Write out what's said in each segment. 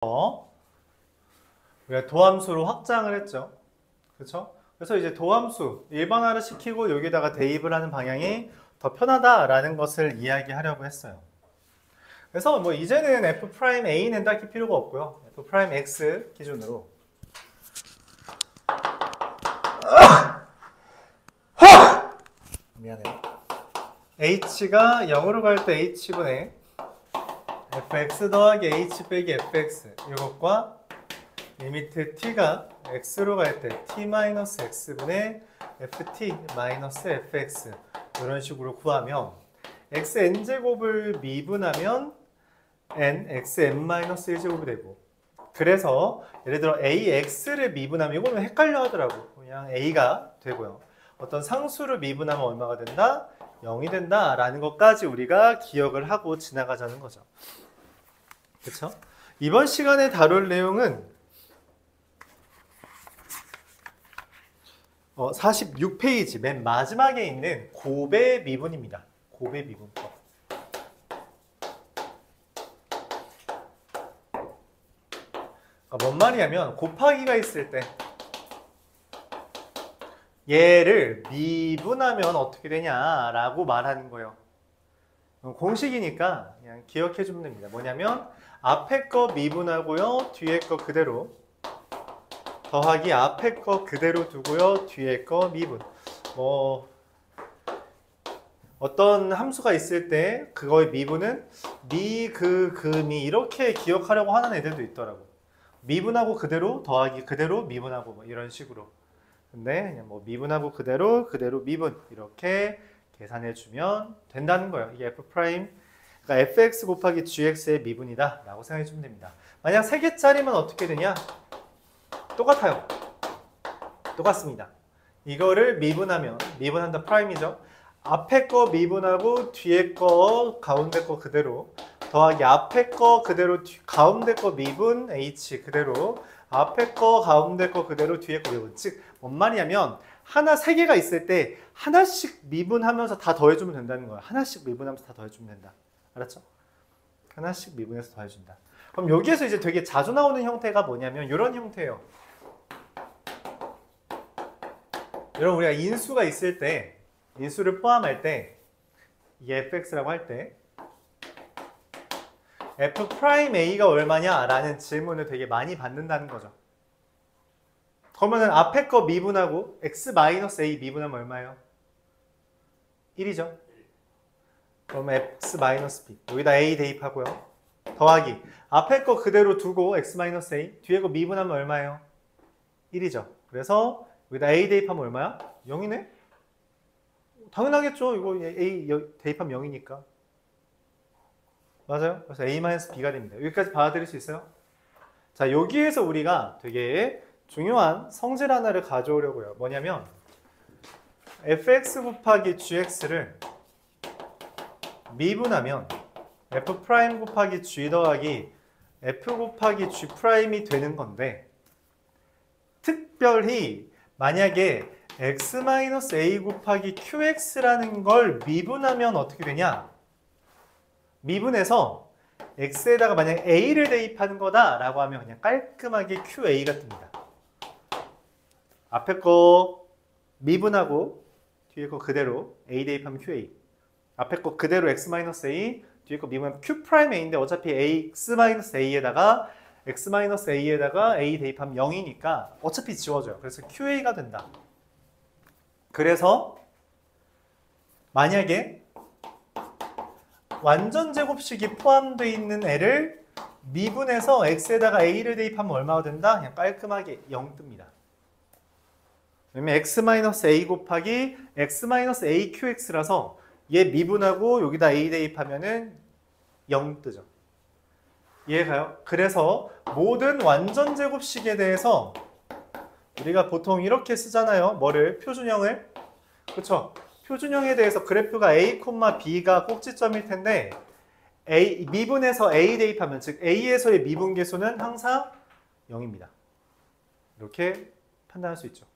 우리가 도함수로 확장을 했죠. 그렇죠? 그래서 이제 도함수 일반화를 시키고 여기다가 대입을 하는 방향이 더 편하다라는 것을 이야기하려고 했어요. 그래서 뭐 이제는 f'A는 딱히 필요가 없고요. f'X 기준으로 미안해요. h가 0으로 갈 때 h분의 fx 더하기 h 빼기 fx 이것과 리미트 t가 x로 갈 때 t-x분의 ft-fx 이런 식으로 구하면 xn제곱을 미분하면 n xn-1제곱이 되고, 그래서 예를 들어 ax를 미분하면 이거는 헷갈려 하더라고. 그냥 a가 되고요. 어떤 상수를 미분하면 얼마가 된다? 0이 된다 라는 것까지 우리가 기억을 하고 지나가자는 거죠. 그렇죠? 이번 시간에 다룰 내용은 46페이지 맨 마지막에 있는 곱의 미분입니다. 곱의 미분법. 뭔 말이냐면 곱하기가 있을 때 얘를 미분하면 어떻게 되냐라고 말하는 거예요. 공식이니까 그냥 기억해 주면 됩니다. 뭐냐면 앞에 거 미분하고요, 뒤에 거 그대로 더하기 앞에 거 그대로 두고요, 뒤에 거 미분. 뭐 어떤 함수가 있을 때 그거의 미분은 미, 그, 미 이렇게 기억하려고 하는 애들도 있더라고. 미분하고 그대로 더하기 그대로 미분하고 뭐 이런 식으로. 근데 그냥 뭐 미분하고 그대로 미분 이렇게 계산해 주면 된다는 거예요. 이게 f 프라임, 그러니까 fx 곱하기 gx의 미분이다 라고 생각해 주면 됩니다. 만약 3개짜리면 어떻게 되냐? 똑같아요. 똑같습니다. 이거를 미분하면, 미분한다 프라임이죠. 앞에 거 미분하고 뒤에 거 가운데 거 그대로 더하기 앞에 거 그대로 가운데 거 미분 h 그대로 앞에 거 가운데 거 그대로 뒤에 거 미분. 즉 뭔 말이냐면 하나 3개가 있을 때 하나씩 미분하면서 다 더해주면 된다는 거야. 하나씩 미분하면서 다 더해주면 된다. 알았죠? 하나씩 미분해서 더해준다. 그럼 여기에서 이제 되게 자주 나오는 형태가 뭐냐면 이런 형태예요. 여러분 우리가 인수가 있을 때, 인수를 포함할 때 이게 fx라고 할 때 f'A가 얼마냐 라는 질문을 되게 많이 받는다는 거죠. 그러면은 앞에 거 미분하고 x-a 미분하면 얼마예요? 1이죠. 그러면 x-b 여기다 a 대입하고요. 더하기 앞에 거 그대로 두고 x-a 뒤에 거 미분하면 얼마예요? 1이죠. 그래서 여기다 a 대입하면 얼마야? 0이네? 당연하겠죠. 이거 a 대입하면 0이니까. 맞아요. 그래서 a-b가 됩니다. 여기까지 받아들일 수 있어요? 자, 여기에서 우리가 되게 중요한 성질 하나를 가져오려고 해요. 뭐냐면 fx 곱하기 gx를 미분하면 f 프라임 곱하기 g 더하기 f 곱하기 g 프라임이 되는 건데, 특별히 만약에 x-a 곱하기 qx라는 걸 미분하면 어떻게 되냐? 미분해서 x에다가 만약 a를 대입하는 거다라고 하면 그냥 깔끔하게 qa가 뜹니다. 앞에 거 미분하고 뒤에 거 그대로 a 대입하면 qa. 앞에 거 그대로 x-a, 뒤에 거 미분하면 q'a인데 어차피 x-a에다가 a 대입하면 0이니까 어차피 지워져요. 그래서 qa가 된다. 그래서 만약에 완전 제곱식이 포함되어 있는 애를 미분해서 x에다가 a를 대입하면 얼마가 된다? 그냥 깔끔하게 0 뜹니다. 왜냐면 x-a 곱하기 x-aqx라서 얘 미분하고 여기다 a 대입하면은 0 뜨죠. 이해가요? 그래서 모든 완전 제곱식에 대해서 우리가 보통 이렇게 쓰잖아요. 뭐를? 표준형을. 그렇죠? 표준형에 대해서 그래프가 a, b가 꼭지점일 텐데 미분해서 a 대입하면, 즉 a에서의 미분 계수는 항상 0입니다. 이렇게 판단할 수 있죠.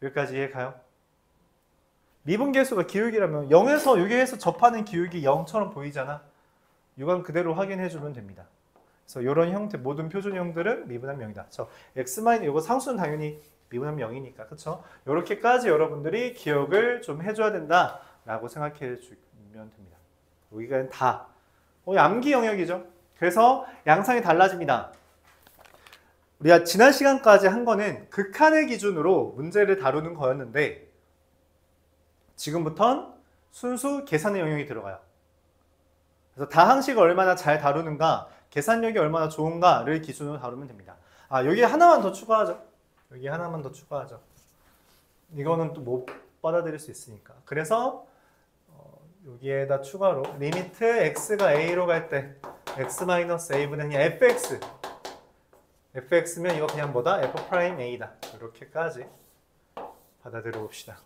여기까지 이해가요? 미분 계수가 기울기라면 0에서 여기에서 접하는 기울기 0처럼 보이잖아. 유관 그대로 확인해 주면 됩니다. 그래서 이런 형태 모든 표준형들은 미분하면 0이다. x 마이너 이거 상수는 당연히 미분하면 0이니까 그렇죠? 이렇게까지 여러분들이 기억을 좀 해줘야 된다라고 생각해 주면 됩니다. 여기가 다 암기 영역이죠. 그래서 양상이 달라집니다. 우리가 지난 시간까지 한 거는 극한의 기준으로 문제를 다루는 거였는데 지금부턴 순수 계산의 영역이 들어가요. 그래서 다항식을 얼마나 잘 다루는가, 계산력이 얼마나 좋은가를 기준으로 다루면 됩니다. 여기 하나만 더 추가하죠. 여기 하나만 더 추가하죠. 이거는 또 못 받아들일 수 있으니까. 그래서 여기에다 추가로 리미트 x가 a로 갈 때 x-a분의 fx fx면 이거 그냥 뭐다? f'a다. 이렇게까지 받아들여 봅시다.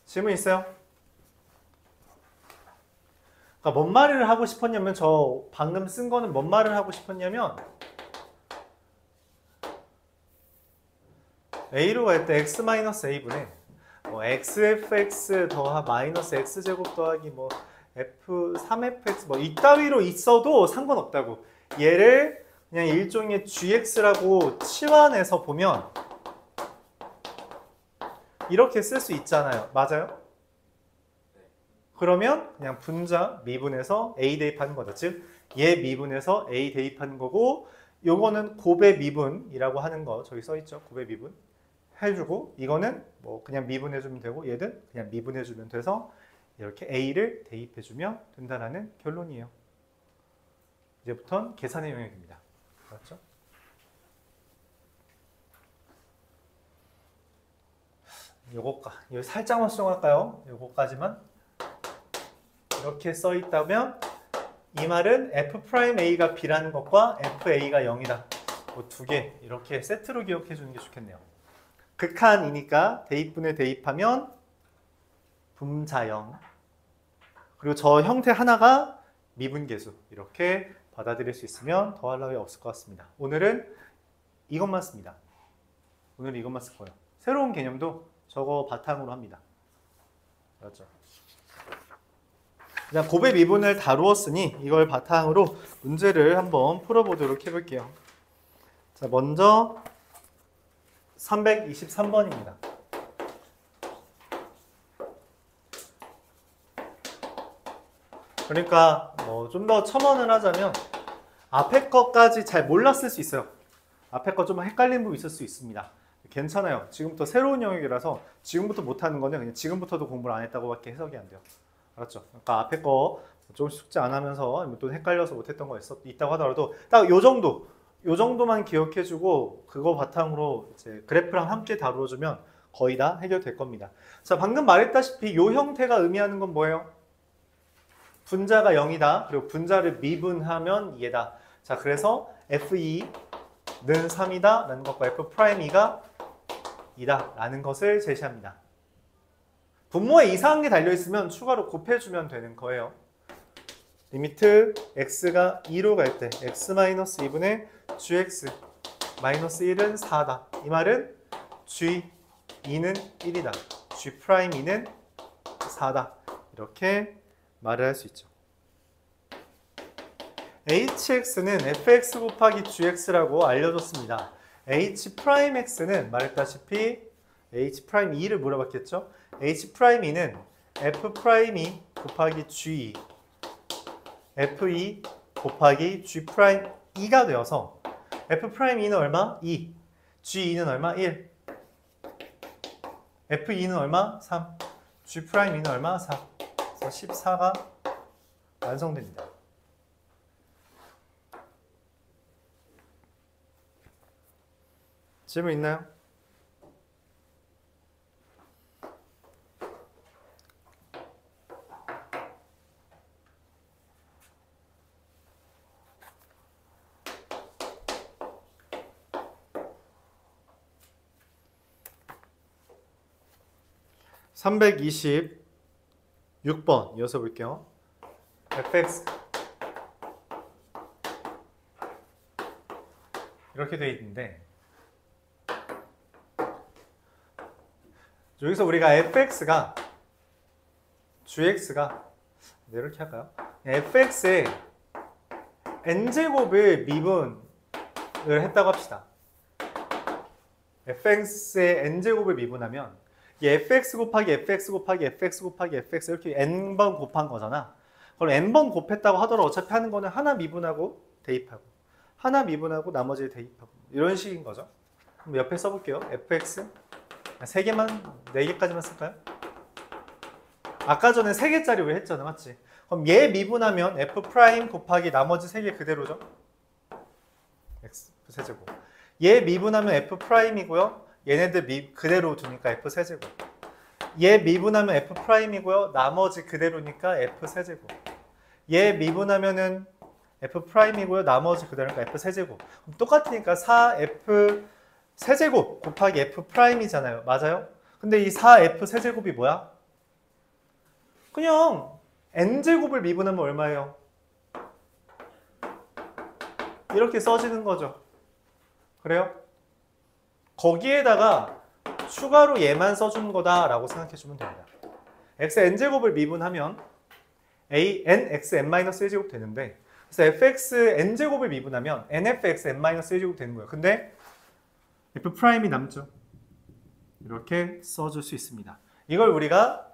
질문 있어요? 그러니까 뭔 말을 하고 싶었냐면 저 방금 쓴 거는 뭔 말을 하고 싶었냐면 a로 갈 때 x-a분의 xfx 더하 마이너스 x제곱 더하기 f3fx 이따위로 있어도 상관없다고. 얘를 그냥 일종의 gx라고 치환해서 보면 이렇게 쓸 수 있잖아요. 맞아요? 그러면 그냥 분자 미분해서 a 대입하는 거죠. 즉 얘 미분해서 a 대입하는 거고 요거는 곱의 미분이라고 하는 거 저기 써있죠. 곱의 미분 해주고 이거는 그냥 미분해주면 되고 얘는 그냥 미분해주면 돼서 이렇게 a를 대입해주면 된다는 결론이에요. 이제부터는 계산의 영역입니다. 맞죠? 이거 살짝만 수정할까요? 요거까지만 이렇게 써있다면 이 말은 f'a가 b라는 것과 fa가 0이다. 두 개 이렇게 세트로 기억해 주는 게 좋겠네요. 극한이니까 대입분에 대입하면 분자형 그리고 저 형태 하나가 미분계수 이렇게 받아들일 수 있으면 더할 나위 없을 것 같습니다. 오늘은 이것만 씁니다. 오늘은 이것만 쓸 거예요. 새로운 개념도 저거 바탕으로 합니다. 맞죠? 그냥 곱의 미분을 다루었으니 이걸 바탕으로 문제를 한번 풀어보도록 해볼게요. 자, 먼저 323번입니다. 그러니까 좀 더 첨언을 하자면 앞에 것까지 잘 몰랐을 수 있어요. 앞에 거 좀 헷갈린 부분 있을 수 있습니다. 괜찮아요. 지금부터 새로운 영역이라서 지금부터 못하는 거는 그냥 지금부터도 공부를 안 했다고밖에 해석이 안 돼요. 알았죠? 그러니까 앞에 거 조금씩 숙제 안 하면서 또 헷갈려서 못했던 거 있다고 하더라도 딱 요 정도만 기억해주고 그거 바탕으로 이제 그래프랑 함께 다루어주면 거의 다 해결될 겁니다. 자, 방금 말했다시피 요 형태가 의미하는 건 뭐예요? 분자가 0이다. 그리고 분자를 미분하면 얘다. 자, 그래서 f2는 3이다 라는 것과 f'2가 2다 라는 것을 제시합니다. 분모에 이상한 게 달려있으면 추가로 곱해주면 되는 거예요. 리미트 x가 2로 갈 때 x-2분의 gx 마이너스 1은 4다. 이 말은 g2는 1이다. g'2는 4다. 이렇게 말을 할 수 있죠. hx는 fx 곱하기 gx라고 알려줬습니다. h'x는 말했다시피 h'2를 물어봤겠죠. h'2는 f'2 곱하기 g f2 곱하기 g'2가 되어서 f'2는 얼마? 2 g2는 얼마? 1 f2는 얼마? 3 g'2는 얼마? 4 그래서 14가 완성됩니다. 질문 있나요? (326번) 이어서 볼게요. fx 이렇게 되어 있는데 여기서 우리가 fx가 gx가 이렇게 할까요? fx에 n제곱을 미분을 했다고 합시다. fx의 n제곱을 미분하면 이 fx 곱하기 fx 곱하기 fx 곱하기 fx 이렇게 n번 곱한 거잖아. 그럼 n번 곱했다고 하더라도 어차피 하는 거는 하나 미분하고 대입하고 하나 미분하고 나머지 대입하고 이런 식인 거죠. 그럼 옆에 써볼게요. fx 3개만 4개까지만 쓸까요? 아까 전에 3개짜리 왜 했잖아, 맞지? 그럼 얘 미분하면 f 프라임 곱하기 나머지 3개 그대로죠? x 세제곱. 얘 미분하면 f 프라임이고요. 얘네들 그대로 두니까 f 세제곱. 얘 미분하면 f 프라임이고요. 나머지 그대로니까 f 세제곱. 얘 미분하면은 f 프라임이고요. 나머지 그대로니까 f 세제곱. 그럼 똑같으니까 4f 세제곱 곱하기 f 프라임이잖아요. 맞아요? 근데 이 4f 세제곱이 뭐야? 그냥 n제곱을 미분하면 얼마예요? 이렇게 써지는 거죠. 그래요? 거기에다가 추가로 얘만 써주는 거다라고 생각해주면 됩니다. x n제곱을 미분하면 nx n-1제곱 되는데 그래서 fx n제곱을 미분하면 nfx n-1제곱 되는 거예요. 근데 f 프라임이 남죠. 이렇게 써줄 수 있습니다. 이걸 우리가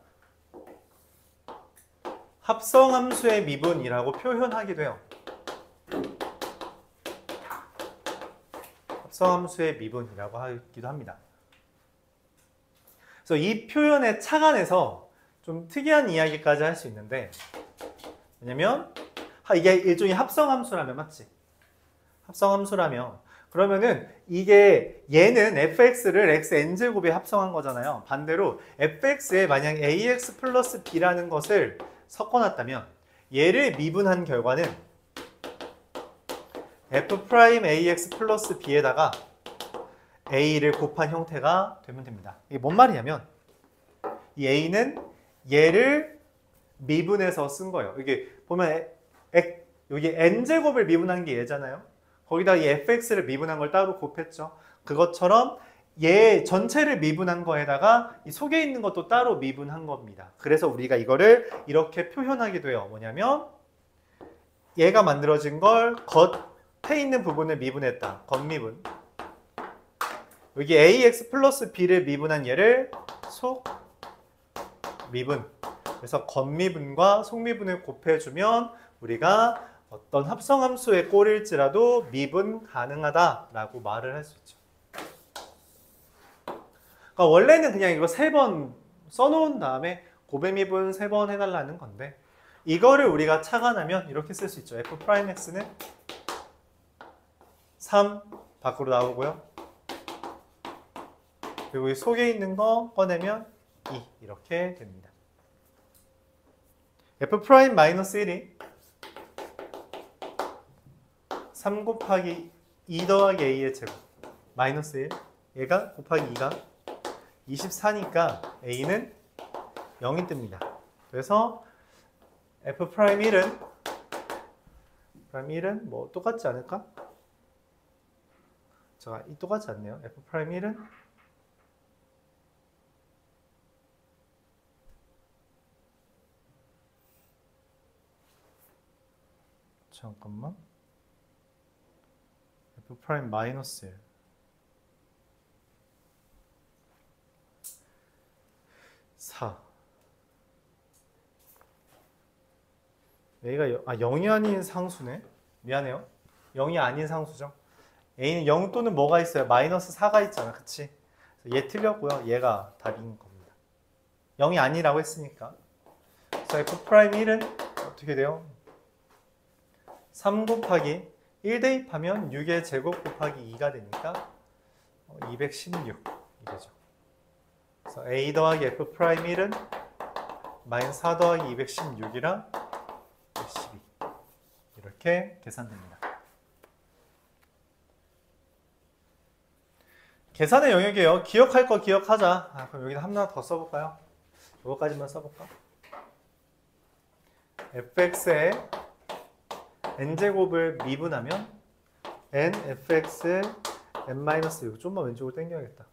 합성함수의 미분이라고 표현하기도 해요. 합성함수의 미분이라고 하기도 합니다. 그래서 이 표현에 착안해서 좀 특이한 이야기까지 할 수 있는데 왜냐면 이게 일종의 합성함수라면 맞지? 합성함수라면 그러면은 이게 얘는 fx를 xn제곱에 합성한 거잖아요. 반대로 fx에 만약 ax 플러스 b라는 것을 섞어놨다면 얘를 미분한 결과는 f'(ax) 플러스 b에다가 a를 곱한 형태가 되면 됩니다. 이게 뭔 말이냐면 이 a는 얘를 미분해서 쓴 거예요. 이게 보면 여기 n제곱을 미분한 게 얘잖아요. 거기다 이 fx를 미분한 걸 따로 곱했죠. 그것처럼 얘 전체를 미분한 거에다가 이 속에 있는 것도 따로 미분한 겁니다. 그래서 우리가 이거를 이렇게 표현하기도 해요. 뭐냐면 얘가 만들어진 걸 겉에 있는 부분을 미분했다. 겉미분. 여기 ax 플러스 b를 미분한 얘를 속미분. 그래서 겉미분과 속미분을 곱해주면 우리가 어떤 합성함수의 꼴일지라도 미분 가능하다라고 말을 할 수 있죠. 그러니까 원래는 그냥 이거 3번 써놓은 다음에 곱해미분 3번 해달라는 건데 이거를 우리가 착안하면 이렇게 쓸 수 있죠. f'x는 3 밖으로 나오고요. 그리고 이 속에 있는 거 꺼내면 2 이렇게 됩니다. f'-1이 3 곱하기 2 더하기 a의 제곱 마이너스 1 얘가 곱하기 2가 24니까 a는 0이 뜹니다. 그래서 f'1은 뭐 똑같지 않을까? 제가 똑같지 않네요. f'1은 잠깐만 f' 마이너스 1 4 A가 0이 아닌 상수네. 미안해요. 0이 아닌 상수죠. A는 0 또는 뭐가 있어요? 마이너스 4가 있잖아. 그치? 얘 틀렸고요. 얘가 답인 겁니다. 0이 아니라고 했으니까. 그래서 f'1은 어떻게 돼요? 3 곱하기 1 대입하면 6의 제곱 곱하기 2가 되니까 216이 되죠. 그래서 a 더하기 f'1은 마이너스 4 더하기 216이랑 112 이렇게 계산됩니다. 계산의 영역이에요. 기억할 거 기억하자. 그럼 여기다 하나 더 써볼까요? 이거까지만 써볼까? fx의 n제곱을 미분하면 nfx n-1 좀만 왼쪽으로 당겨야겠다.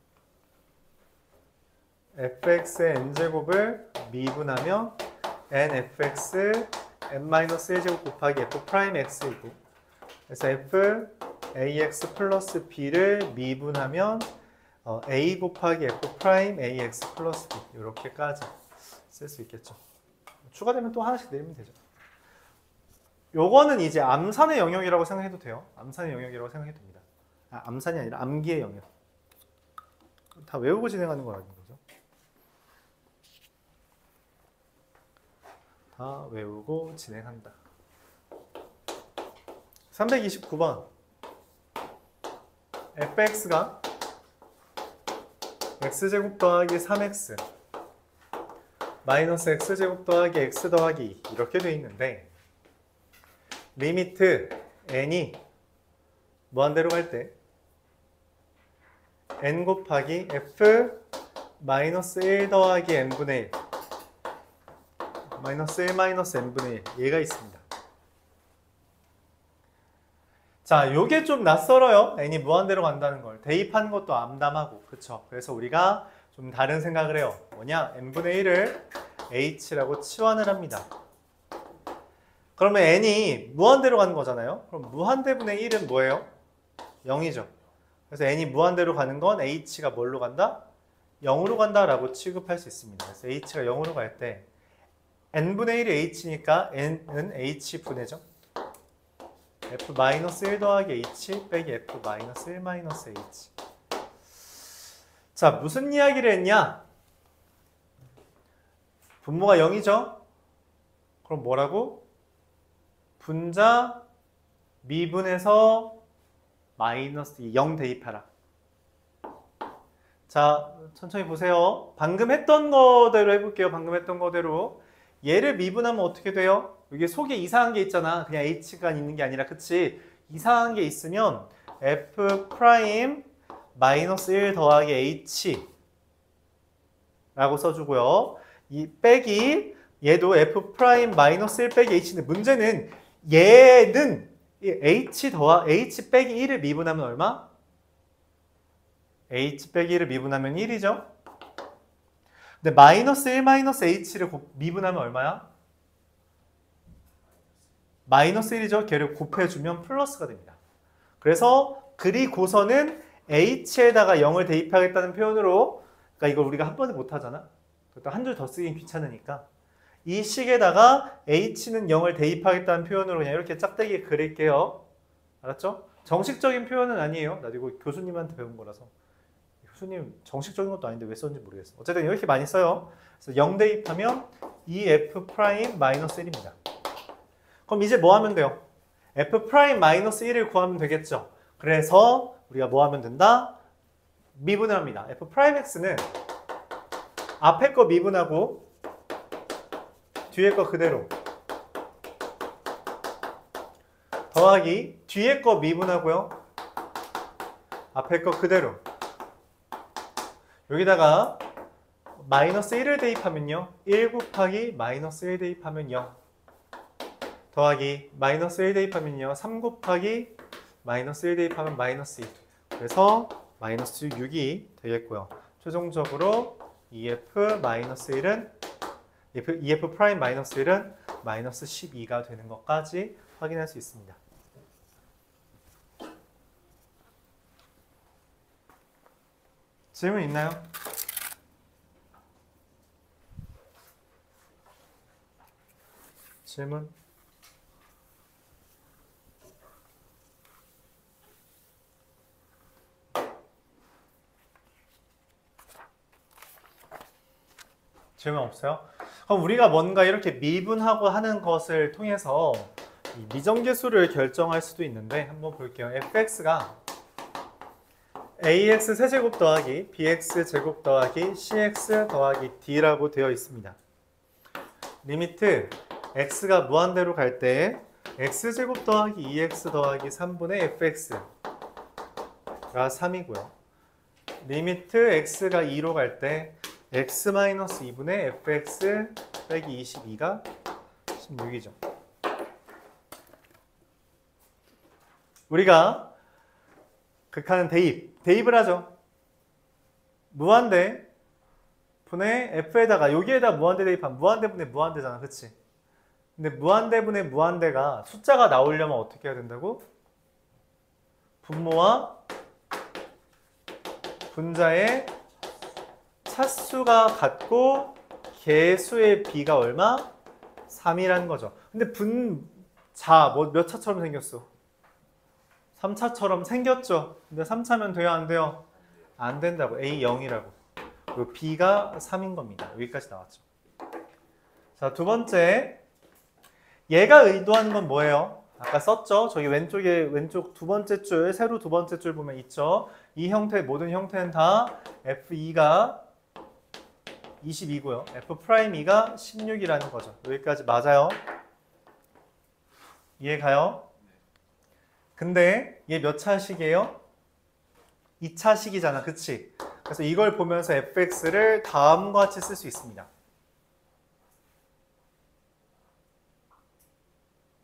fx의 n제곱을 미분하면 nfx n-1제곱 곱하기 f'x이고 그래서 f ax 플러스 b를 미분하면 a 곱하기 f 프라임 ax 플러스 b 이렇게까지 쓸 수 있겠죠. 추가되면 또 하나씩 내리면 되죠. 요거는 이제 암산의 영역이라고 생각해도 돼요. 암산의 영역이라고 생각해도 됩니다. 암산이 아니라 암기의 영역. 다 외우고 진행하는 거라는 거죠. 다 외우고 진행한다. 329번 fx가 x제곱 더하기 3x 마이너스 x제곱 더하기 x 더하기 2 이렇게 돼 있는데 리미트 n이 무한대로 갈 때 n 곱하기 f 마이너스 1 더하기 n분의 1 마이너스 1 마이너스 n분의 1 얘가 있습니다. 자, 요게 좀 낯설어요. n이 무한대로 간다는 걸. 대입하는 것도 암담하고. 그쵸? 그래서 우리가 좀 다른 생각을 해요. 뭐냐? n분의 1을 h라고 치환을 합니다. 그러면 n이 무한대로 가는 거잖아요. 그럼 무한대분의 1은 뭐예요? 0이죠. 그래서 n이 무한대로 가는 건 h가 뭘로 간다? 0으로 간다라고 취급할 수 있습니다. 그래서 h가 0으로 갈 때 n분의 1이 h니까 n은 h분의죠. f-1 더하기 h 빼기 f-1 h. 자, 무슨 이야기를 했냐? 분모가 0이죠? 그럼 뭐라고? 분자 미분해서 마이너스 0 대입하라. 자, 천천히 보세요. 방금 했던 거대로 해볼게요. 방금 했던 거대로. 얘를 미분하면 어떻게 돼요? 이게 속에 이상한 게 있잖아. 그냥 h가 있는 게 아니라, 그치? 이상한 게 있으면 f 프라임 마이너스 1 더하기 h 라고 써주고요. 이 빼기 얘도 f 프라임 마이너스 1 빼기 h인데 문제는 얘는 h 빼기 1을 미분하면 얼마? h 빼기 1을 미분하면 1이죠. 근데 마이너스 1 마이너스 h를 미분하면 얼마야? 마이너스 1이죠. 걔를 곱해주면 플러스가 됩니다. 그래서 그리고서는 h에다가 0을 대입하겠다는 표현으로, 그러니까 이걸 우리가 한 번에 못 하잖아. 한 줄 더 쓰긴 귀찮으니까 이 식에다가 h는 0을 대입하겠다는 표현으로 그냥 이렇게 짝대기 그릴게요. 알았죠? 정식적인 표현은 아니에요. 나도 이거 교수님한테 배운 거라서. 교수님 정식적인 것도 아닌데 왜 썼는지 모르겠어. 어쨌든 이렇게 많이 써요. 그래서 0 대입하면 2f 프라임 마이너스 1입니다. 그럼 이제 뭐 하면 돼요? f 프라임 마이너스 1을 구하면 되겠죠. 그래서 우리가 뭐 하면 된다? 미분을 합니다. f 프라임 x는 앞에 거 미분하고 뒤에 거 그대로 더하기 뒤에 거 미분하고요. 앞에 거 그대로 여기다가 마이너스 1을 대입하면요. 1 곱하기 마이너스 1 대입하면 0 더하기 마이너스 1 대입하면요. 3 곱하기 마이너스 1 대입하면 마이너스 2. 그래서 마이너스 6이 되겠고요. 최종적으로 EF 마이너스 1은 EF 프라임 마이너스 1은 마이너스 12가 되는 것까지 확인할 수 있습니다. 질문 있나요? 질문? 질문 없어요? 그럼 우리가 뭔가 이렇게 미분하고 하는 것을 통해서 이 미정계수를 결정할 수도 있는데 한번 볼게요. fx가 ax 세제곱 더하기 bx 제곱 더하기 cx 더하기 d라고 되어 있습니다. 리미트 x가 무한대로 갈 때 x제곱 더하기 2x 더하기 3분의 fx가 3이고요. 리미트 x가 2로 갈 때 x-2분의 fx 빼기 22가 16이죠. 우리가 극하는 대입을 하죠. 무한대 분의 f에다가 여기에다 무한대 대입하면 무한대 분의 무한대잖아. 그치? 근데 무한대 분의 무한대가 숫자가 나오려면 어떻게 해야 된다고? 분모와 분자의 차수가 같고 개수의 비가 얼마? 3이라는 거죠. 근데 분자 몇 차처럼 생겼어? 3차처럼 생겼죠. 근데 3차면 돼요, 안 돼요? 안 된다고. A 0이라고. 그리고 B가 3인 겁니다. 여기까지 나왔죠. 자, 두 번째. 얘가 의도하는 건 뭐예요? 아까 썼죠? 저기 왼쪽 두 번째 줄, 세로 두 번째 줄 보면 있죠? 이 형태, 모든 형태는 다 F2가 22고요. F'2가 16이라는 거죠. 여기까지 맞아요? 이해 가요? 근데 얘 몇 차식이에요? 2차식이잖아. 그치? 그래서 이걸 보면서 fx를 다음과 같이 쓸 수 있습니다.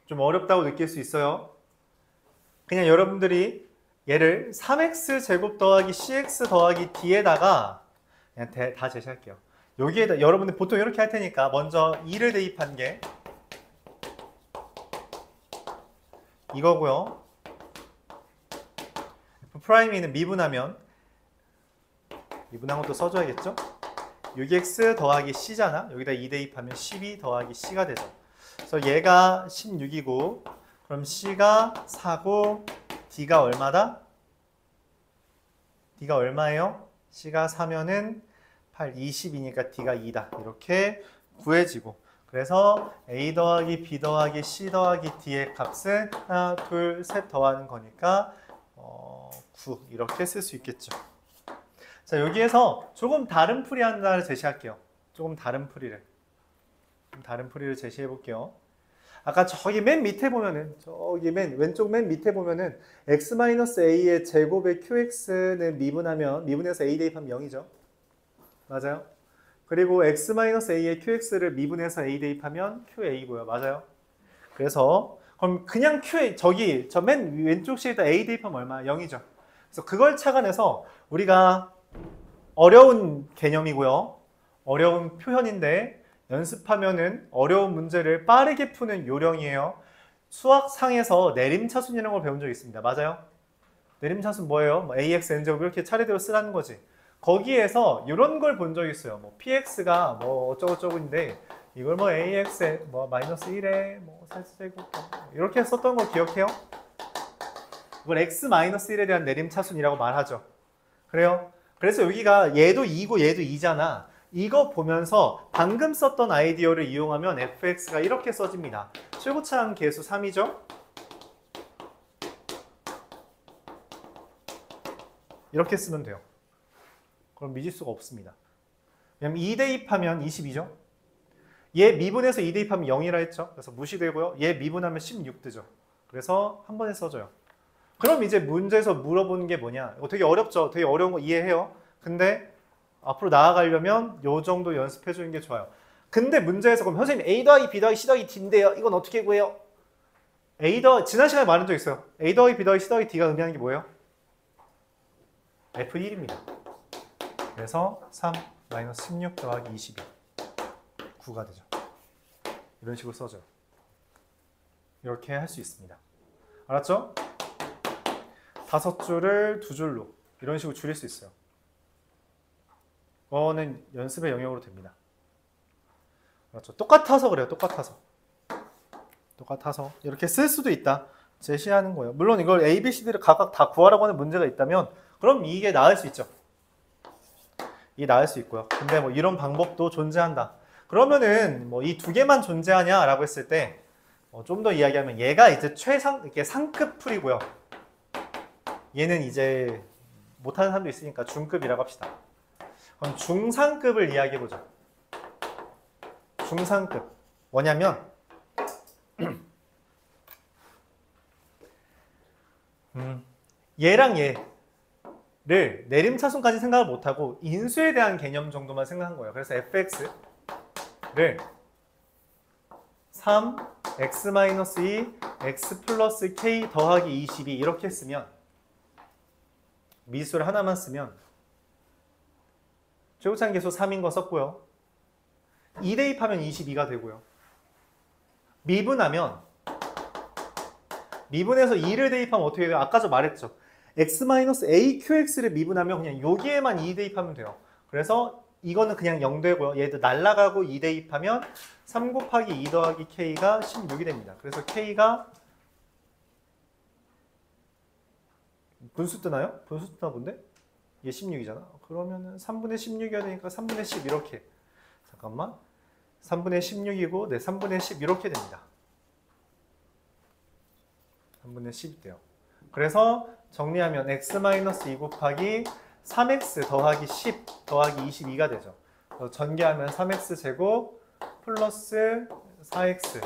좀 어렵다고 느낄 수 있어요. 그냥 여러분들이 얘를 3x 제곱 더하기 cx 더하기 d에다가 그냥 다 제시할게요. 여기에다 여러분들 보통 이렇게 할 테니까 먼저 2를 대입한 게 이거고요. F'는 미분하면 미분한 것도 써줘야겠죠? 6x 더하기 c잖아. 여기다 2 대입하면 12 더하기 c가 되죠. 그래서 얘가 16이고 그럼 c가 4고 d가 얼마다? d가 얼마예요? c가 4면은 8, 20이니까 d가 2다. 이렇게 구해지고 그래서 a 더하기 b 더하기 c 더하기 d의 값은 하나, 둘, 셋 더하는 거니까 9 이렇게 쓸 수 있겠죠. 자, 여기에서 조금 다른 풀이 하나를 제시할게요. 조금 다른 풀이를 제시해 볼게요. 아까 저기 맨 밑에 보면은 왼쪽 맨 밑에 보면은 x-a의 제곱의 qx는 미분해서 a 대입하면 0이죠. 맞아요? 그리고 x-a의 qx를 미분해서 a 대입하면 qa고요. 맞아요? 그래서 그럼 그냥 저 맨 왼쪽 실에다 a 대입하면 얼마? 0이죠. 그래서 그걸 착안해서 우리가 어려운 개념이고요. 어려운 표현인데 연습하면은 어려운 문제를 빠르게 푸는 요령이에요. 수학상에서 내림차순이라는 걸 배운 적 있습니다. 맞아요? 내림차순 뭐예요? 뭐 ax, n제곱 이렇게 차례대로 쓰라는 거지. 거기에서 이런 걸 본 적 있어요. 뭐 px가 뭐 어쩌고저쩌고인데 이걸 뭐 ax 뭐 마이너스 1에 뭐 세제곱 이렇게 썼던 거 기억해요? 이걸 x-1에 대한 내림차순이라고 말하죠. 그래요? 그래서 여기가 얘도 2고 얘도 2잖아. 이거 보면서 방금 썼던 아이디어를 이용하면 fx가 이렇게 써집니다. 최고차항 계수 3이죠? 이렇게 쓰면 돼요. 그럼 미지수가 없습니다. 왜냐면 2 대입하면 20이죠? 얘 미분해서 2 대입하면 0이라 했죠? 그래서 무시되고요. 얘 미분하면 16 뜨죠? 그래서 한 번에 써줘요. 그럼 이제 문제에서 물어보는 게 뭐냐? 이거 되게 어렵죠? 되게 어려운 거 이해해요? 근데 앞으로 나아가려면 요 정도 연습해 주는 게 좋아요. 근데 문제에서 그럼 선생님 A 더하기 B 더하기 C 더하기 D인데요. 이건 어떻게 구해요? 지난 시간에 말한 적 있어요. A 더하기 B 더하기 C 더하기 D가 의미하는 게 뭐예요? F1입니다. 그래서 3 마이너스 16 더하기 22 9가 되죠. 이런 식으로 써줘요. 이렇게 할 수 있습니다. 알았죠? 5줄을 2줄로 이런 식으로 줄일 수 있어요. 그거는 연습의 영역으로 됩니다. 그렇죠. 똑같아서 그래요. 똑같아서 이렇게 쓸 수도 있다. 제시하는 거예요. 물론 이걸 A, B, C, D를 각각 다 구하라고 하는 문제가 있다면 그럼 이게 나을 수 있죠. 이게 나을 수 있고요. 근데 뭐 이런 방법도 존재한다. 그러면은 뭐 이 두 개만 존재하냐라고 했을 때 좀 더 이야기하면 얘가 이제 이렇게 상급 풀이고요. 얘는 이제 못하는 사람도 있으니까 중급이라고 합시다. 그럼 중상급을 이야기해보자. 중상급. 뭐냐면 얘랑 얘를 내림차순까지 생각을 못하고 인수에 대한 개념 정도만 생각한 거예요. 그래서 fx를 3, x-2, x 플러스 k 더하기 22 이렇게 쓰면 미수를 하나만 쓰면 최고차항 계수 3인 거 썼고요. 2 대입하면 22가 되고요. 미분해서 2를 대입하면 어떻게 돼요? 아까 저 말했죠. x-aqx를 미분하면 그냥 여기에만 2 대입하면 돼요. 그래서 이거는 그냥 0 되고요. 얘도 날라가고 2 대입하면 3 곱하기 2 더하기 k가 16이 됩니다. 그래서 k가 분수 뜨나요? 분수 뜨나 본데? 얘 16이잖아. 그러면은 3분의 16이어야 되니까 3분의 10 이렇게. 잠깐만. 3분의 16이고, 네, 3분의 10 이렇게 됩니다. 3분의 10이 돼요. 그래서 정리하면 x-2 곱하기 3x 더하기 10 더하기 22가 되죠. 전개하면 3x 제곱 플러스 4x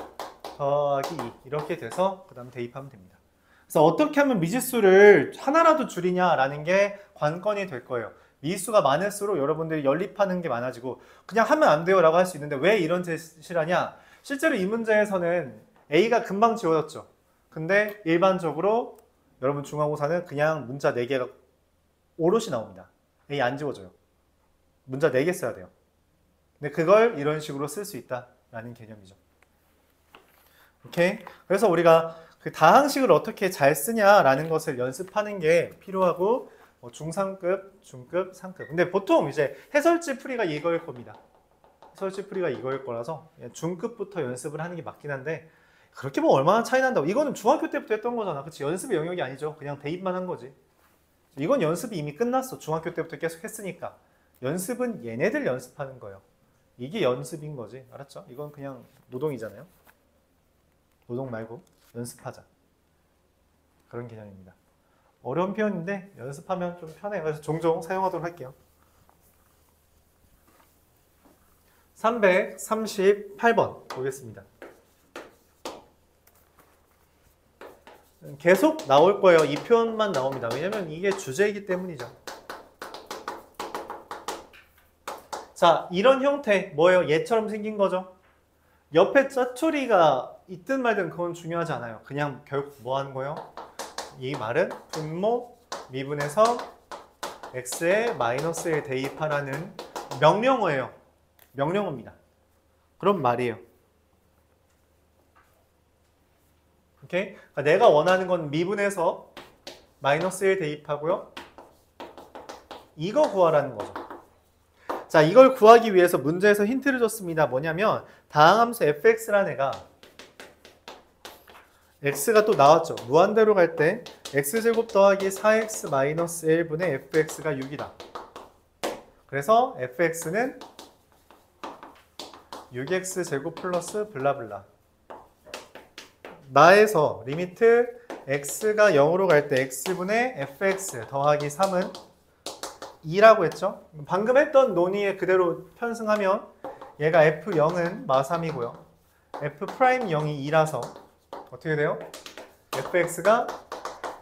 더하기 2 이렇게 돼서 그 다음 대입하면 됩니다. 그래서 어떻게 하면 미지수를 하나라도 줄이냐라는 게 관건이 될 거예요. 미지수가 많을수록 여러분들이 연립하는 게 많아지고 그냥 하면 안 돼요 라고 할 수 있는데 왜 이런 제시를 하냐. 실제로 이 문제에서는 A가 금방 지워졌죠. 근데 일반적으로 여러분 중간고사는 그냥 문자 4개가 오롯이 나옵니다. A 안 지워져요. 문자 4개 써야 돼요. 근데 그걸 이런 식으로 쓸 수 있다라는 개념이죠. 오케이? 그래서 우리가 그 다항식을 어떻게 잘 쓰냐라는 것을 연습하는 게 필요하고 중상급, 중급, 상급. 근데 보통 이제 해설지 풀이가 이거일 겁니다. 해설지 풀이가 이거일 거라서 중급부터 연습을 하는 게 맞긴 한데 그렇게 뭐 얼마나 차이 난다고. 이거는 중학교 때부터 했던 거잖아. 그치? 연습의 영역이 아니죠. 그냥 대입만 한 거지. 이건 연습이 이미 끝났어. 중학교 때부터 계속 했으니까. 연습은 얘네들 연습하는 거예요. 이게 연습인 거지. 알았죠? 이건 그냥 노동이잖아요. 노동 말고 연습하자. 그런 개념입니다. 어려운 표현인데 연습하면 좀 편해요. 그래서 종종 사용하도록 할게요. 338번 보겠습니다. 계속 나올 거예요. 이 표현만 나옵니다. 왜냐면 이게 주제이기 때문이죠. 자, 이런 형태 뭐예요? 얘처럼 생긴 거죠. 옆에 짜투리가 있든 말든 그건 중요하지 않아요. 그냥 결국 뭐 하는 거예요? 이 말은 분모 미분에서 x에 마이너스 1 대입하라는 명령어예요. 명령어입니다. 그런 말이에요. 오케이? 그러니까 내가 원하는 건 미분에서 마이너스 1 대입하고요. 이거 구하라는 거죠. 자, 이걸 구하기 위해서 문제에서 힌트를 줬습니다. 뭐냐면 다항함수 fx라는 애가 x가 또 나왔죠. 무한대로 갈 때 x제곱 더하기 4x 마이너스 1분의 fx가 6이다. 그래서 fx는 6x제곱 플러스 블라블라. 나에서 리미트 x가 0으로 갈 때 x분의 fx 더하기 3은 2라고 했죠. 방금 했던 논의에 그대로 편승하면 얘가 f0은 마3이고요. f'0이 2라서 어떻게 돼요? fx가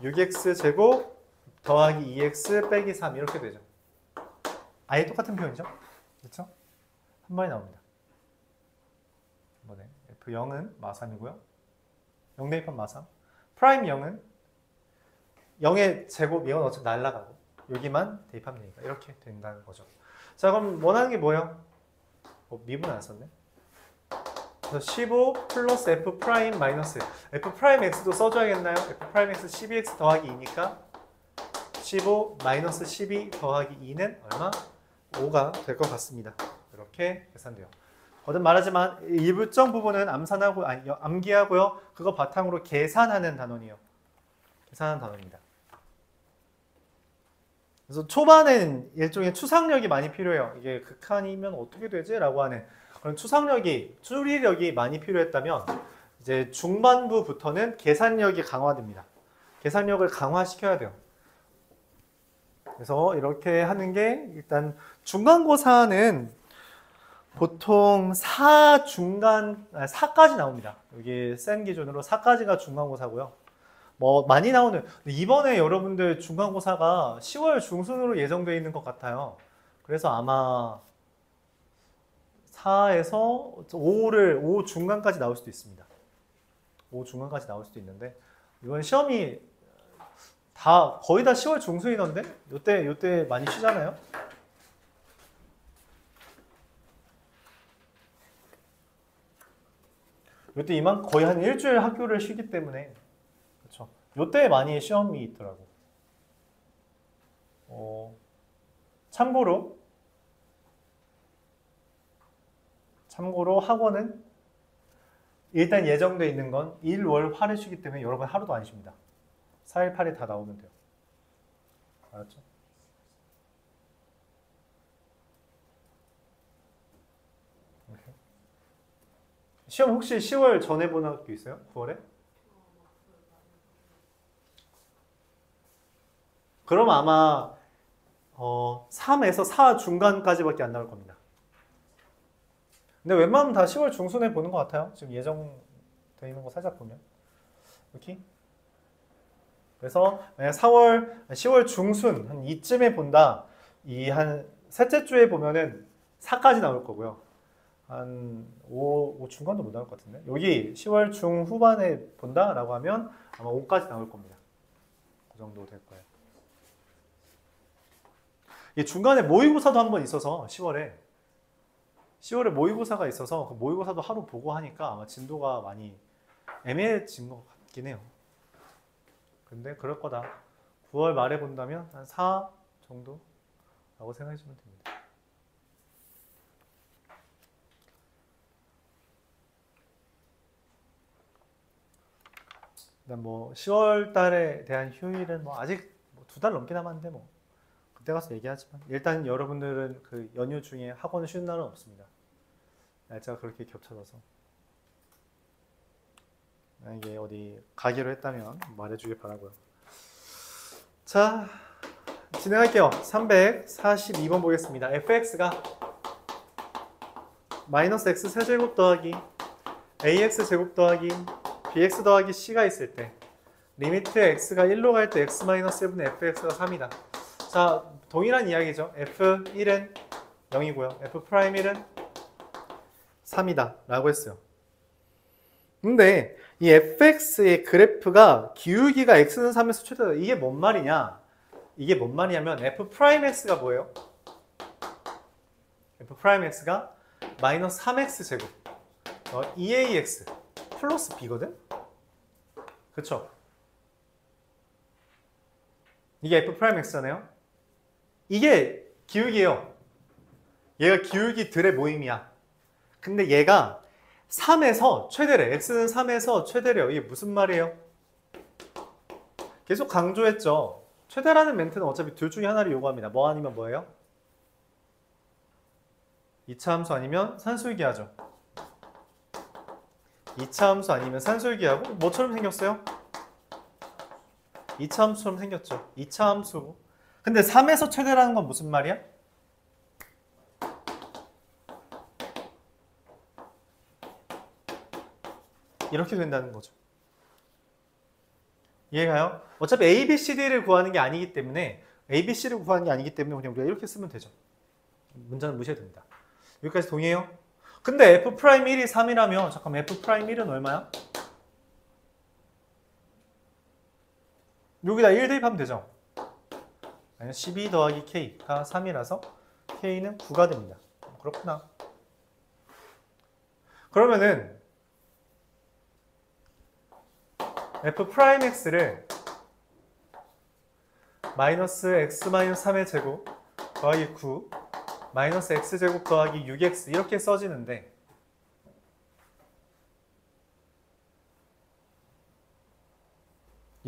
6x제곱 더하기 2x 빼기 3 이렇게 되죠. 아예 똑같은 표현이죠. 그렇죠? 한 번에 나옵니다. 이번에 f0은 마3이고요. 0 대입하면 마3. 프라임 0은 0의 제곱, 이건 어차피 날라가고 여기만 대입하면 되니까 이렇게 된다는 거죠. 자, 그럼 원하는 게 뭐예요? 미분 안 썼네. 그래서 15 플러스 f 프라임 마이너스 f 프라임 x도 써줘야겠나요? f 프라임 x 12x 더하기 2니까 15 마이너스 12 더하기 2는 얼마? 5가 될 것 같습니다. 이렇게 계산돼요. 거듭 말하지만 일부정 부분은 암산하고 암기하고요. 그거 바탕으로 계산하는 단원이에요. 계산하는 단원입니다. 그래서 초반에는 일종의 추상력이 많이 필요해요. 이게 극한이면 어떻게 되지? 라고 하는 그런 추리력이 많이 필요했다면 이제 중반부부터는 계산력이 강화됩니다. 계산력을 강화시켜야 돼요. 그래서 이렇게 하는 게 일단 중간고사는 보통 4까지 나옵니다. 여기 센 기준으로 4까지가 중간고사고요. 뭐 많이 나오는 이번에 여러분들 중간고사가 10월 중순으로 예정되어 있는 것 같아요. 그래서 아마 4에서 5 중간까지 나올 수도 있습니다. 5 중간까지 나올 수도 있는데 이번 시험이 거의 다 10월 중순이던데? 요때 많이 쉬잖아요. 요때 이만 거의 한 일주일 학교를 쉬기 때문에 그렇죠. 요때 많이 시험이 있더라고. 참고로 학원은 일단 예정돼 있는 건 일, 월, 화를 쉬기 때문에 여러분 하루도 안 쉽니다. 4일, 8일 다 나오면 돼요. 알았죠? 이렇게. 시험 혹시 10월 전에 보는 학교 있어요? 9월에? 그럼 아마 3에서 4 중간까지밖에 안 나올 겁니다. 근데 웬만하면 다 10월 중순에 보는 것 같아요. 지금 예정돼 있는 거 살짝 보면. 이렇게. 그래서 만약 10월 중순 한 이쯤에 본다. 이 한 셋째 주에 보면은 4까지 나올 거고요. 한 5 중간도 못 나올 것 같은데. 여기 10월 중후반에 본다라고 하면 아마 5까지 나올 겁니다. 그 정도 될 거예요. 이 중간에 모의고사도 한 번 있어서 10월에 모의고사가 있어서 그 모의고사도 하루 보고 하니까 아마 진도가 많이 애매해진 것 같긴 해요. 근데 그럴 거다. 9월 말에 본다면 한 4 정도라고 생각해 주면 됩니다. 일단 뭐 10월 달에 대한 휴일은 뭐 아직 뭐 2달 넘게 남았는데 뭐 그때 가서 얘기하지만 일단 여러분들은 그 연휴 중에 학원을 쉬는 날은 없습니다. 날짜가 그렇게 겹쳐져서 만약에 어디 가기로 했다면 말해주길 바라고요. 자, 진행할게요. 342번 보겠습니다. fx가 마이너스 x 세제곱 더하기 ax 제곱 더하기 bx 더하기 c가 있을 때 리미트 x가 1로 갈 때 x 마이너스 1분의 fx가 3이다. 자, 동일한 이야기죠. f1은 0이고요. f'1은 3이다 라고 했어요. 근데 이 fx의 그래프가 기울기가 x는 3에서 최대다. 이게 뭔 말이냐? 이게 뭔 말이냐면 f'x가 뭐예요? f'x가 마이너스 3x 제곱 2ax 플러스 b거든? 그쵸? 이게 f'x잖아요? 이게 기울기예요. 얘가 기울기들의 모임이야. 근데 얘가 3에서 최대래. x는 3에서 최대래요. 이게 무슨 말이에요? 계속 강조했죠. 최대라는 멘트는 어차피 둘 중에 하나를 요구합니다. 뭐 아니면 뭐예요? 2차 함수 아니면 산술기하죠. 2차 함수 아니면 산술기하고 뭐처럼 생겼어요? 2차 함수처럼 생겼죠. 2차 함수. 근데 3에서 최대라는 건 무슨 말이야? 이렇게 된다는 거죠. 이해가요? 어차피 A, B, C, D를 구하는 게 아니기 때문에 A, B, C를 구하는 게 아니기 때문에 그냥 우리가 이렇게 쓰면 되죠. 문자는 무시해도 됩니다. 여기까지 동의해요? 근데 F'1이 3이라면 잠깐만 F'1은 얼마야? 여기다 1 대입하면 되죠. 12 더하기 K가 3이라서 K는 9가 됩니다. 그렇구나. 그러면은 f'x를 마이너스 x 마이너스 3의 제곱 더하기 9 마이너스 x제곱 더하기 6x 이렇게 써지는데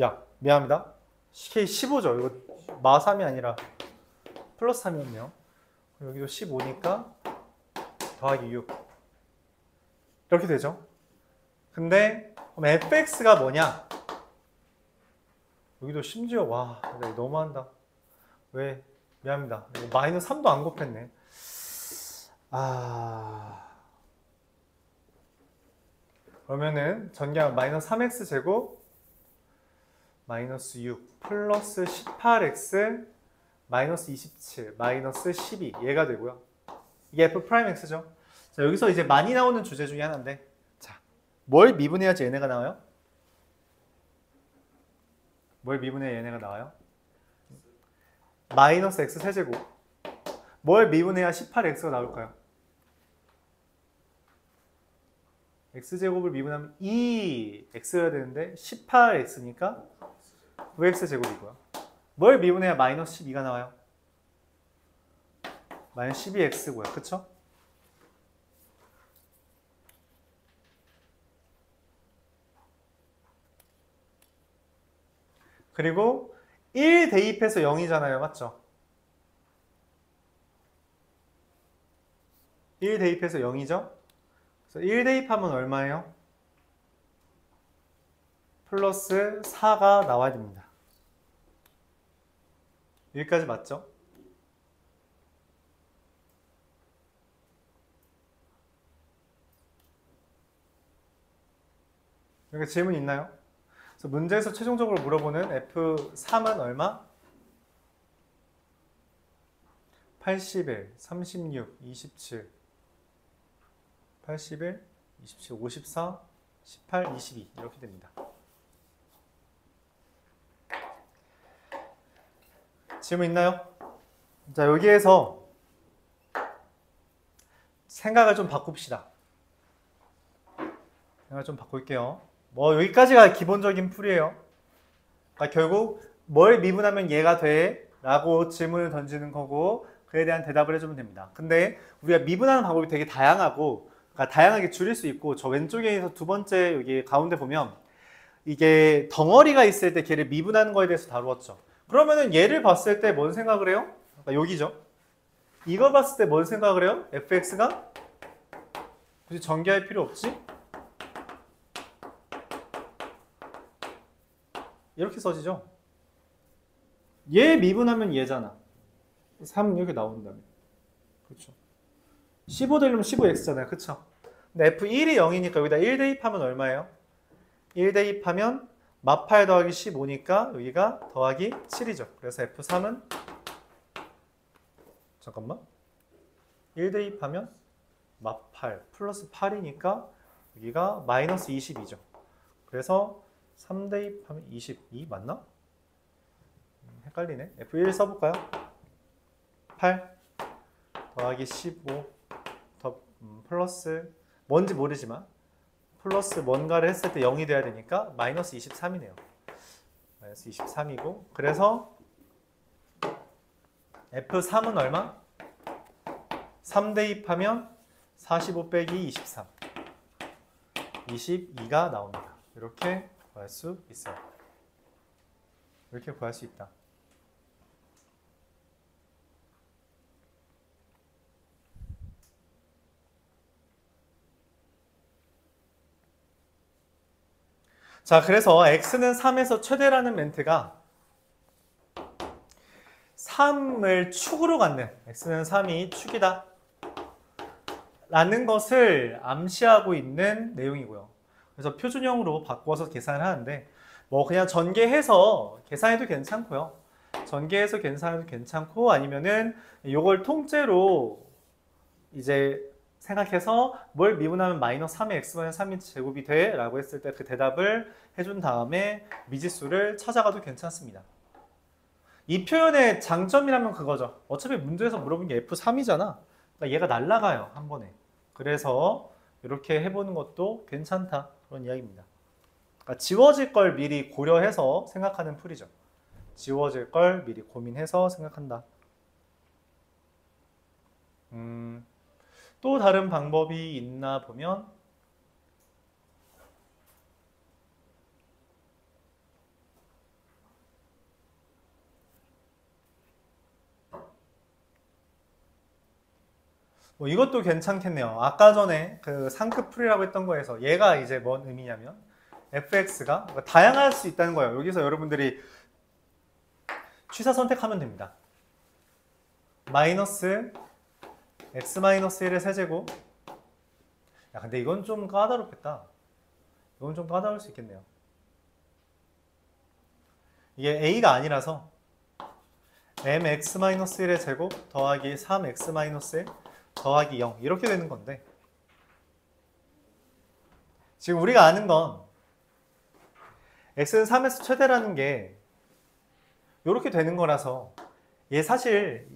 야 미안합니다. K 15죠. 이거 마 3이 아니라 플러스 3이었네요. 여기도 15니까 더하기 6 이렇게 되죠. 근데 그럼 fx가 뭐냐? 여기도 심지어 와 너무한다. 왜? 미안합니다. 마이너스 3도 안 곱했네. 그러면은 전개하면 마이너스 3x 제곱 마이너스 6 플러스 18x 마이너스 27 마이너스 12 얘가 되고요. 이게 f'x죠. 자, 여기서 이제 많이 나오는 주제 중에 하나인데 자, 뭘 미분해야지 얘네가 나와요? 뭘 미분해야 얘네가 나와요? 마이너스 x 세제곱. 뭘 미분해야 18x가 나올까요? x제곱을 미분하면 2x여야 되는데 18x니까 9x 제곱이고요. 뭘 미분해야 마이너스 12가 나와요? 마이너스 12x고요. 그쵸? 그리고 1 대입해서 0이잖아요. 맞죠? 1 대입해서 0이죠? 그래서 1 대입하면 얼마예요? 플러스 4가 나와야 됩니다. 여기까지 맞죠? 여기 질문 있나요? 그래서 문제에서 최종적으로 물어보는 F3은 얼마? 81, 36, 27, 81, 27, 54, 18, 22 이렇게 됩니다. 질문 있나요? 자, 여기에서 생각을 좀 바꿉시다. 생각을 좀 바꿀게요. 뭐 여기까지가 기본적인 풀이에요. 그러니까 결국 뭘 미분하면 얘가 돼? 라고 질문을 던지는 거고 그에 대한 대답을 해주면 됩니다. 근데 우리가 미분하는 방법이 되게 다양하고 그러니까 다양하게 줄일 수 있고 저 왼쪽에서 두 번째 여기 가운데 보면 이게 덩어리가 있을 때 걔를 미분하는 거에 대해서 다루었죠. 그러면은 얘를 봤을 때 뭔 생각을 해요? 그러니까 여기죠. 이거 봤을 때 뭔 생각을 해요? fx가 굳이 전개할 필요 없지? 이렇게 써지죠. 얘 미분하면 얘잖아. 3 이렇게 나온다며. 그렇죠. 15 되려면 15x잖아요. 그쵸? 근데 f1이 0이니까 여기다 1 대입하면 얼마예요? 1 대입하면 마8 더하기 15니까 여기가 더하기 7이죠. 그래서 f3은 잠깐만 1 대입하면 마8 플러스 8이니까 여기가 마이너스 22죠. 그래서 3 대입하면 22 맞나? 헷갈리네. F1 써볼까요? 8 더하기 15 더 플러스 뭔지 모르지만 플러스 뭔가를 했을 때 0이 돼야 되니까 마이너스 23이네요. 마이너스 23이고 그래서 F3은 얼마? 3 대입하면 45 빼기 23 22가 나옵니다. 이렇게 구할 수 있어요. 이렇게 구할 수 있다. 자, 그래서 x는 3에서 최대라는 멘트가 3을 축으로 갖는 x는 3이 축이다 라는 것을 암시하고 있는 내용이고요. 그래서 표준형으로 바꿔서 계산을 하는데 뭐 그냥 전개해서 계산해도 괜찮고요. 전개해서 계산해도 괜찮고 아니면은 이걸 통째로 이제 생각해서 뭘 미분하면 마이너스 3의 x-3이 제곱이 돼? 라고 했을 때 그 대답을 해준 다음에 미지수를 찾아가도 괜찮습니다. 이 표현의 장점이라면 그거죠. 어차피 문제에서 물어본 게 F3이잖아. 그러니까 얘가 날아가요, 한 번에. 그래서 이렇게 해보는 것도 괜찮다. 그런 이야기입니다. 그러니까 지워질 걸 미리 고려해서 생각하는 풀이죠. 지워질 걸 미리 고민해서 생각한다. 또 다른 방법이 있나 보면 뭐 이것도 괜찮겠네요. 아까 전에 그 상급 풀이라고 했던 거에서 얘가 이제 뭔 의미냐면 fx가 다양할 수 있다는 거예요. 여기서 여러분들이 취사 선택하면 됩니다. 마이너스 x-1의 세제곱. 야, 근데 이건 좀 까다롭겠다. 이건 좀 까다로울 수 있겠네요. 이게 a가 아니라서 mx-1의 제곱 더하기 3x-1 더하기 0 이렇게 되는 건데 지금 우리가 아는 건 x는 3에서 최대라는 게 이렇게 되는 거라서 얘 사실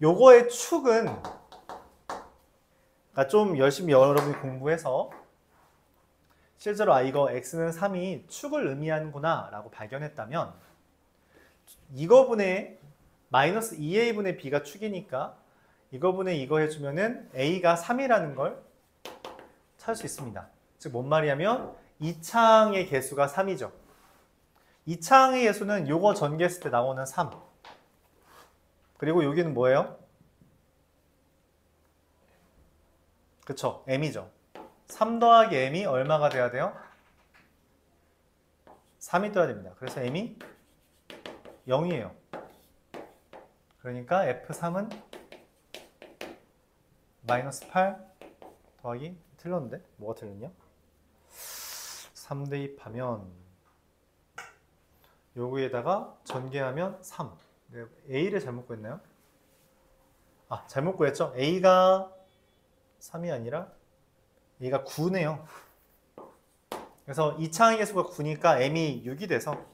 요거의 축은 그러니까 좀 열심히 여러분이 공부해서 실제로 이거 x는 3이 축을 의미하는구나 라고 발견했다면 이거분의 마이너스 2a분의 b가 축이니까 이거분의 이거 해주면은 a가 3이라는 걸 찾을 수 있습니다. 즉 뭔 말이냐면 이 창의 개수가 3이죠. 이 창의 개수는 요거 전개했을 때 나오는 3. 그리고 여기는 뭐예요? 그쵸, m이죠. 3 더하기 m이 얼마가 돼야 돼요? 3이 떠야 됩니다. 그래서 m이 0이에요. 그러니까 F3은 마이너스 8 더하기 틀렸는데? 뭐가 틀렸냐? 3 대입하면 여기에다가 전개하면 3. A를 잘못 구했나요? 아, 잘못 구했죠? A가 3이 아니라 A가 9네요. 그래서 이 창의 개수가 9니까 M이 6이 돼서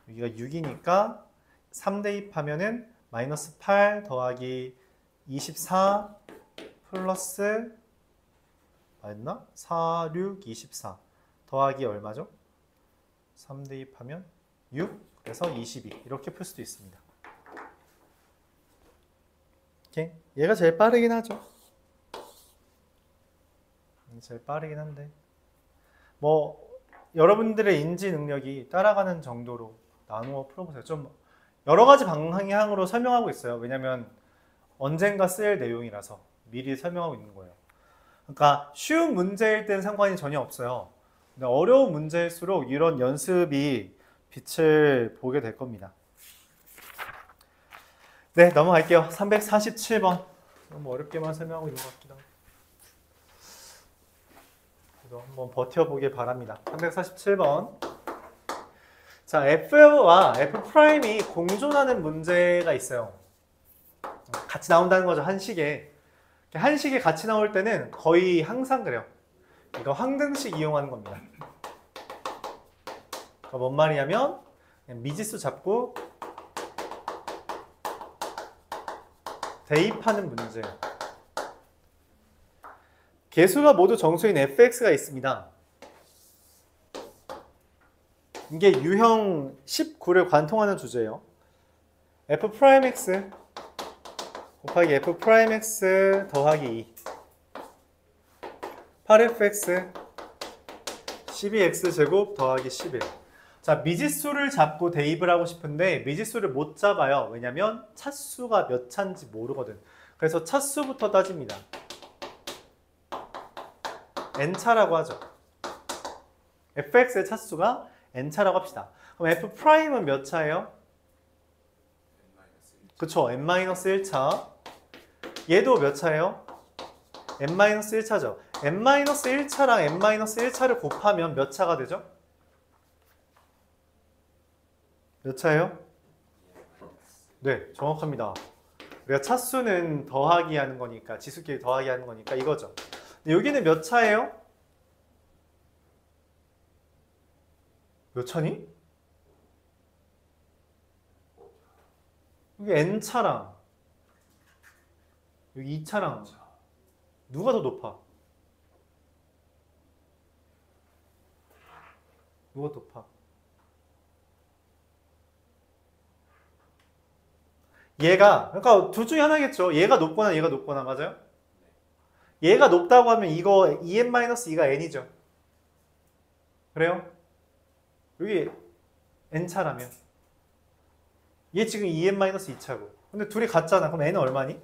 여기가 6이니까 3 대입하면은 마이너스 8 더하기 24 플러스 맞나? 4, 6, 24 더하기 얼마죠? 3 대입하면 6, 그래서 22 이렇게 풀 수도 있습니다. 오케이? 얘가 제일 빠르긴 하죠. 제일 빠르긴 한데 뭐 여러분들의 인지 능력이 따라가는 정도로 나누어 풀어보세요. 좀 여러 가지 방향으로 설명하고 있어요. 왜냐면 언젠가 쓸 내용이라서 미리 설명하고 있는 거예요. 그러니까 쉬운 문제일 땐 상관이 전혀 없어요. 근데 어려운 문제일수록 이런 연습이 빛을 보게 될 겁니다. 네, 넘어갈게요. 347번. 너무 어렵게만 설명하고 있는 것 같기도 하고. 그래서 한번 버텨보길 바랍니다. 347번. 자, F와 F'이 공존하는 문제가 있어요. 같이 나온다는 거죠, 한식에. 한식이 같이 나올 때는 거의 항상 그래요. 이거 황등식 이용하는 겁니다. 그러니까 뭔 말이냐면 미지수 잡고 대입하는 문제예요. 개수가 모두 정수인 fx가 있습니다. 이게 유형 19를 관통하는 주제예요. f'x 곱하기 f'x 더하기 2 8fx 12x제곱 더하기 11. 자, 미지수를 잡고 대입을 하고 싶은데 미지수를 못 잡아요. 왜냐면 차수가 몇 차인지 모르거든. 그래서 차수부터 따집니다. n차라고 하죠. fx의 차수가 n차라고 합시다. 그럼 f'은 몇 차예요? 그쵸, n-1차. 얘도 몇 차예요? n-1차죠. n-1차랑 n-1차를 곱하면 몇 차가 되죠? 몇 차예요? 네, 정확합니다. 우리가 차수는 더하기 하는 거니까, 지수끼리 더하기 하는 거니까 이거죠. 근데 여기는 몇 차예요? 몇 차니? 여기 n차랑 여기 2차랑 누가 더 높아? 누가 더 높아? 얘가, 그러니까 둘 중에 하나겠죠. 얘가 높거나 얘가 높거나, 맞아요? 얘가 높다고 하면 이거 2n-2가 n이죠. 그래요? 여기 n차라면 얘 지금 2n-2차고 근데 둘이 같잖아. 그럼 n은 얼마니?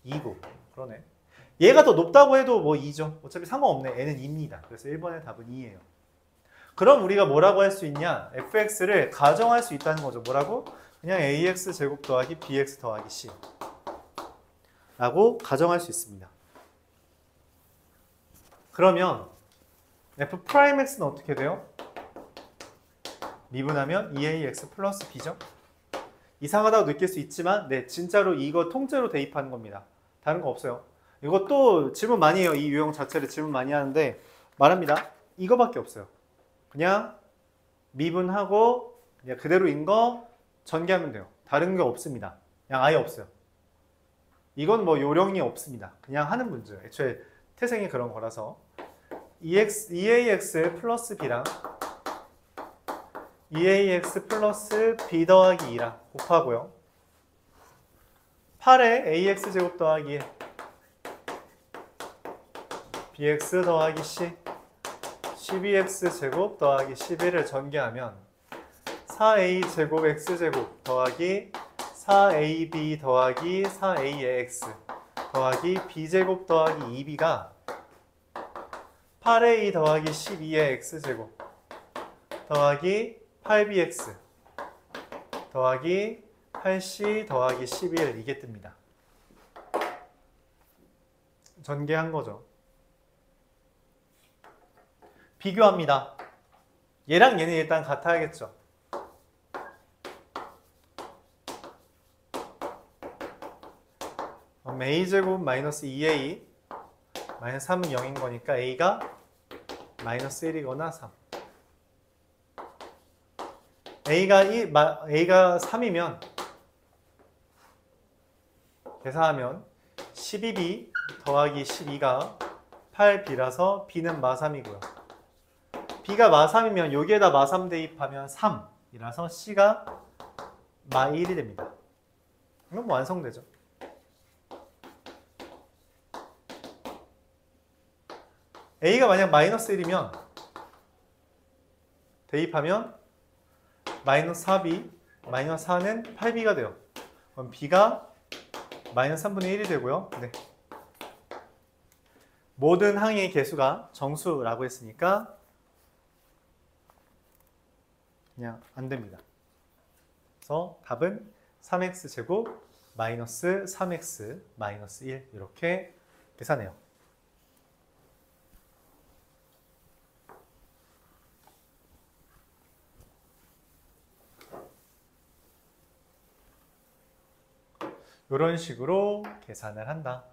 2고. 그러네. 얘가 더 높다고 해도 뭐 2죠. 어차피 상관없네. n은 2입니다. 그래서 1번의 답은 2예요. 그럼 우리가 뭐라고 할 수 있냐? fx를 가정할 수 있다는 거죠. 뭐라고? 그냥 ax 제곱 더하기 bx 더하기 c 라고 가정할 수 있습니다. 그러면 f'x는 어떻게 돼요? 미분하면 2ax 플러스 b죠? 이상하다고 느낄 수 있지만 네, 진짜로 이거 통째로 대입하는 겁니다. 다른 거 없어요. 이것도 질문 많이 해요. 이 유형 자체를 질문 많이 하는데 말합니다. 이거밖에 없어요. 그냥 미분하고 그냥 그대로인 거 전개하면 돼요. 다른 게 없습니다. 그냥 아예 없어요. 이건 뭐 요령이 없습니다. 그냥 하는 문제예요. 애초에 태생이 그런 거라서 2ax 플러스 b랑 2ax 플러스 b 더하기 2랑 곱하고요. 8에 ax 제곱 더하기 1 bx 더하기 c 12x 제곱 더하기 11을 전개하면 4a 제곱 x 제곱 더하기 4ab 더하기 4ax 더하기 b제곱 더하기 2b가 8a 더하기 12의 x제곱 더하기 8bx 더하기 8c 더하기 11 이게 뜹니다. 전개한 거죠. 비교합니다. 얘랑 얘는 일단 같아야겠죠. a제곱 마이너스 2a 마이너스 3은 0인 거니까 a가 마이너스 1이거나 3. a가 3이면 계산하면 12b 더하기 12가 8b라서 b는 마3이고요. b가 마3이면 여기에다 마3 대입하면 3이라서 c가 마1이 됩니다. 그럼 완성되죠. a가 만약 마이너스 1이면 대입하면 마이너스 4b, 마이너스 4는 8b가 돼요. 그럼 b가 마이너스 3분의 1이 되고요. 네. 모든 항의 개수가 정수라고 했으니까 그냥 안 됩니다. 그래서 답은 3x제곱 마이너스 3x 마이너스 1 이렇게 계산해요. 이런 식으로 계산을 한다.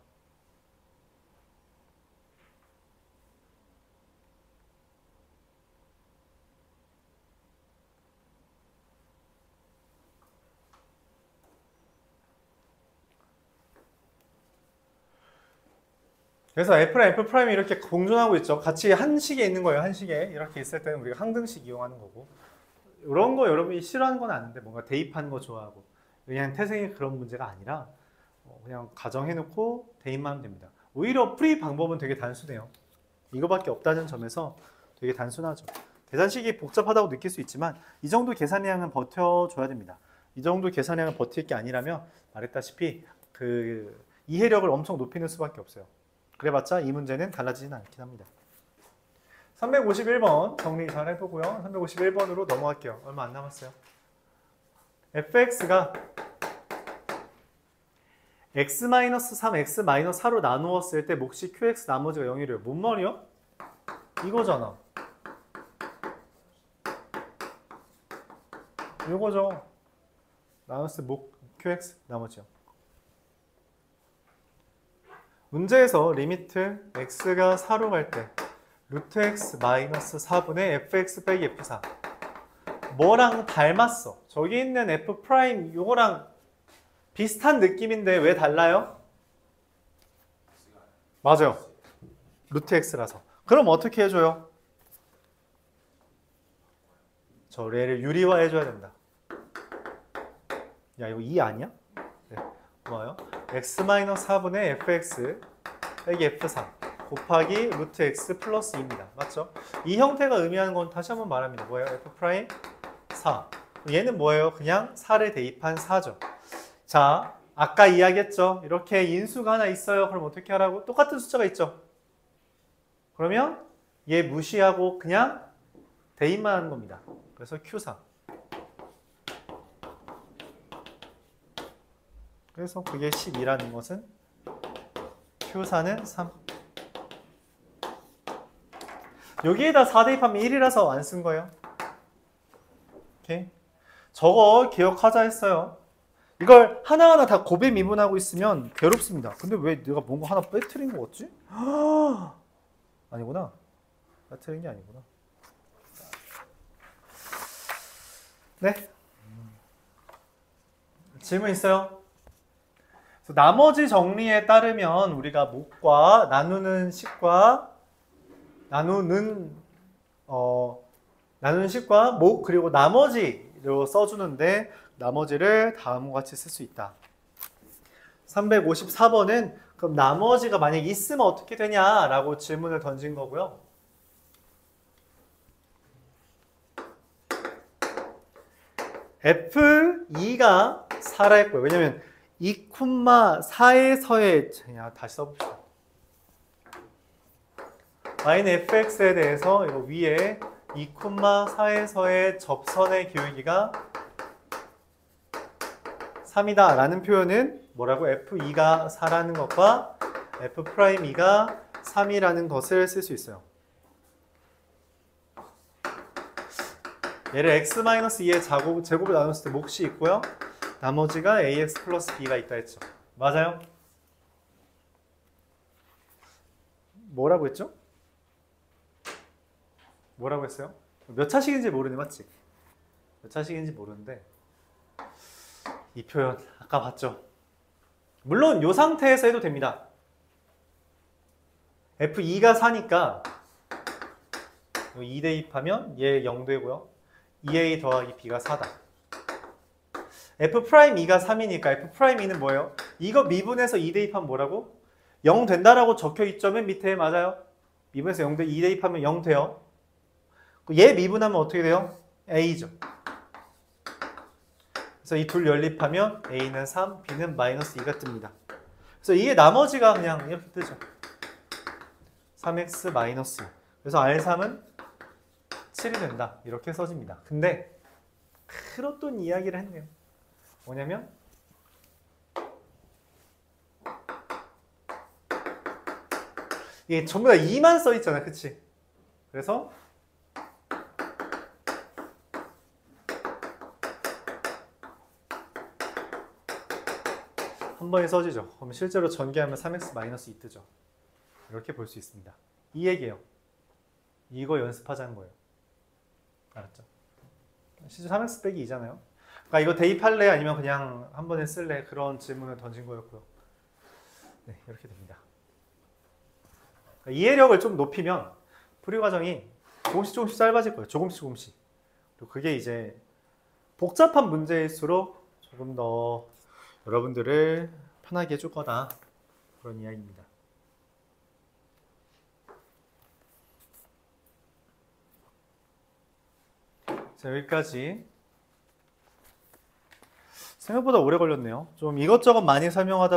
그래서 F랑 F'이 이렇게 공존하고 있죠. 같이 한 식에 있는 거예요. 한 식에 이렇게 있을 때는 우리가 항등식 이용하는 거고, 이런 거 여러분이 싫어하는 건 아닌데 뭔가 대입하는 거 좋아하고, 그냥 태생이 그런 문제가 아니라 그냥 가정해놓고 대입만 하면 됩니다. 오히려 프리 방법은 되게 단순해요. 이거밖에 없다는 점에서 되게 단순하죠. 계산식이 복잡하다고 느낄 수 있지만 이 정도 계산량은 버텨줘야 됩니다. 이 정도 계산량을 버틸 게 아니라면 말했다시피 그 이해력을 엄청 높이는 수밖에 없어요. 그래봤자 이 문제는 달라지진 않긴 합니다. 351번 정리 잘 해보고요. 351번으로 넘어갈게요. 얼마 안 남았어요. fx가 x-3, x-4로 나누었을 때 몫이 qx 나머지가 0이래요. 뭔 말이야? 이거잖아. 이거죠. 나눴을 때 몫 qx 나머지요. 문제에서 리미트 x가 4로 갈 때 루트 x 마이너스 4분의 fx 빼기 f4 뭐랑 닮았어? 저기 있는 f 프라임 요거랑 비슷한 느낌인데 왜 달라요? 맞아요. 루트 x라서. 그럼 어떻게 해줘요? 저 얘를 유리화 해줘야 된다. 야 이거 2 아니야? 네. 뭐예요? x-4분의 fx 빼기 f4 곱하기 루트 x 플러스 2입니다. 맞죠? 이 형태가 의미하는 건 다시 한번 말합니다. 뭐예요? f' 4. 얘는 뭐예요? 그냥 4를 대입한 4죠. 자, 아까 이야기했죠? 이렇게 인수가 하나 있어요. 그럼 어떻게 하라고? 똑같은 숫자가 있죠? 그러면 얘 무시하고 그냥 대입만 하는 겁니다. 그래서 Q4. 그래서 그게 12라는 것은 Q4는 3. 여기에다 4 대입하면 1이라서 안 쓴 거예요. 오케이. 저거 기억하자 했어요. 이걸 하나하나 다 곱에 미분하고 있으면 괴롭습니다. 근데 왜 내가 뭔가 하나 빼뜨린 거 같지? 아니구나. 빼뜨린 게 아니구나. 네. 질문 있어요? 그래서 나머지 정리에 따르면 우리가 몫과 나누는 식과 나누는 나누는 식과 목 그리고 나머지로 써주는데 나머지를 다음과 같이 쓸 수 있다. 354번은 그럼 나머지가 만약 있으면 어떻게 되냐라고 질문을 던진 거고요. F2가 4라 했고요. 왜냐면 2,4에서의 다시 써봅시다. y는 fx에 대해서 이거 위에 2,4에서의 접선의 기울기가 3이다 라는 표현은 뭐라고? f2가 4라는 것과 f'2가 3이라는 것을 쓸 수 있어요. 얘를 x-2의 제곱을 나눴을 때 몫이 있고요. 나머지가 ax 플러스 b가 있다 했죠. 맞아요? 뭐라고 했죠? 뭐라고 했어요? 몇 차식인지 모르네, 맞지? 몇 차식인지 모르는데 이 표현 아까 봤죠? 물론 이 상태에서 해도 됩니다. F2가 4니까 2 대입하면 얘 0 되고요. 2a 더하기 b가 4다. F'2가 3이니까 F'2는 뭐예요? 이거 미분해서 2 대입하면 뭐라고? 0 된다라고 적혀있죠? 맨 밑에. 맞아요? 미분해서 0 돼. 2 대입하면 0 돼요. 얘 미분하면 어떻게 돼요? a죠. 그래서 이 둘 연립하면 a는 3, b는 마이너스 2가 뜹니다. 그래서 이게 나머지가 그냥 이렇게 뜨죠. 3x 마이너스. 그래서 R3은 7이 된다. 이렇게 써집니다. 근데 그렇던 이야기를 했네요. 뭐냐면 이게 전부 다 2만 써있잖아. 그치? 그래서 한 번에 써지죠. 그럼 실제로 전개하면 3x-2 뜨죠. 이렇게 볼 수 있습니다. 이 얘기예요. 이거 연습하자는 거예요. 알았죠? 실제 3x 빼기 2잖아요. 그러니까 이거 대입할래? 아니면 그냥 한 번에 쓸래? 그런 질문을 던진 거였고요. 네, 이렇게 됩니다. 그러니까 이해력을 좀 높이면 풀이 과정이 조금씩 짧아질 거예요. 조금씩. 그리고 그게 이제 복잡한 문제일수록 조금 더 여러분들을 편하게 해줄 거다. 그런 이야기입니다. 자, 여기까지. 생각보다 오래 걸렸네요. 좀 이것저것 많이 설명하다